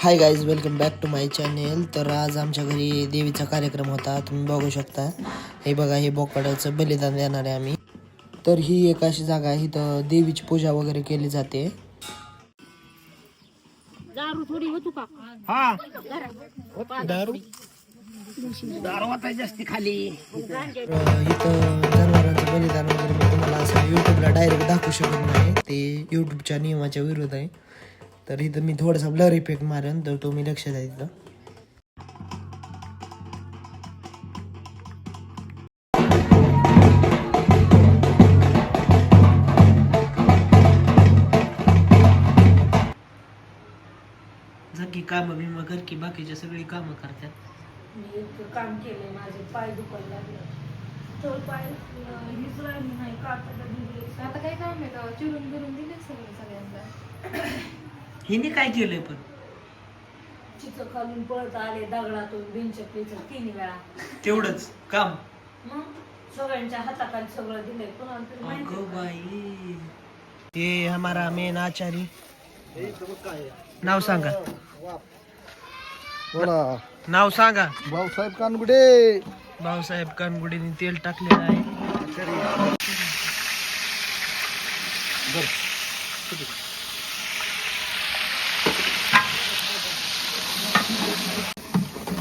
High guys, welcome back to my channel. तर आज आमच्या घरी देवीचा कार्यक्रम होता, तुम्ही बघू शकता. हे बघा, हे बोकडाचं बलिदान देणार आहे आम्ही. तर ही एक अशी जागा आहे, इथं देवीची पूजा वगैरे केली जाते. दारू थोडी होतो का? हा, दारू जास्ती खाली. इथं जनावरांचं बलिदान वगैरे मी तुम्हाला असं यूट्यूबला डायरेक्ट दाखवू शकत नाही, ते यूट्यूबच्या नियमाच्या विरोध आहे. तर इथं मी थोडासा ब्लर इफेक्ट मारेन, तर तुम्ही लक्ष द्या इथं. की कामं बिमं कर की बाकीचे सगळी कामं करतात. मी एक काम केलंय, माझे पाय दुखायला लागले. तर पाय हीच राहिली नाही का आता काय काम आहे? चिरून बिरून दिले सगळ्यांना. हिने काय केलंय पण? चित्र खालून पळत आले, दगडातून बिनचक्रीचं 3 वेळा. तेवढंच काम? मग सगळ्यांच्या हाताखाली सगळं दिलंय. अगं बाई, ये हमारा मेन आचारी. नाव सांगा. बोला. नाव सांगा. भाऊसाहेब कानगुडे. भाऊसाहेब कानगुडेने तेल टाकलेलं आहे.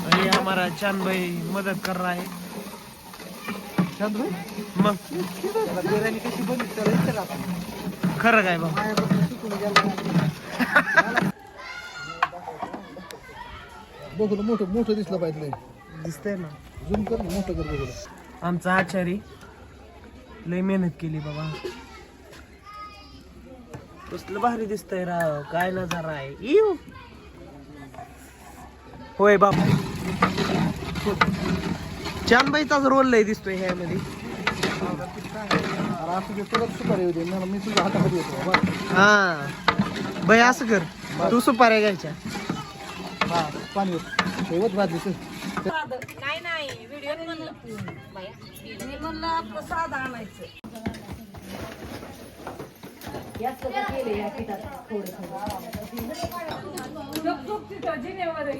आणि हमारा चांद भाई मदत कर रहा है. मग कशी बघितलं खरं काय बाबा? बघू मोठं मोठं दिसलं पाहिजे. दिसतंय ना, झूम कर, मोठं कर बघू. आमचा आचारी लय मेहनत केली बाबा. कसलं भारी दिसतंय राव, काय नजारा आहे. इव होय बाबा, चांदबाईचाच रोल लय दिसतोय ह्यामध्ये. असं ते तुला सुपारी होते, मी तुझ्या हातामध्ये येतो बाबा. हा बाई, असं कर, तू सुपाऱ्या घ्यायच्या. हा, पाणी शेवट भाजली. नाही व्हिडिओ म्हणलं मी म्हणलं आपलं साधं आणायचं.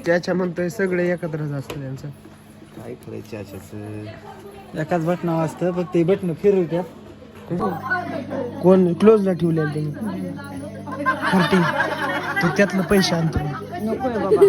त्याच्या म्हणतोय सगळे एकत्रच असतं त्यांचं. काय करायचं अशाच एकाच बटनावर असतं, फक्त ते बटन फिरवत्यात. कोण क्लोजला ठेवलेलं तुम्ही? 40 तू त्यातलं पैसे आणतो. नको बाबा.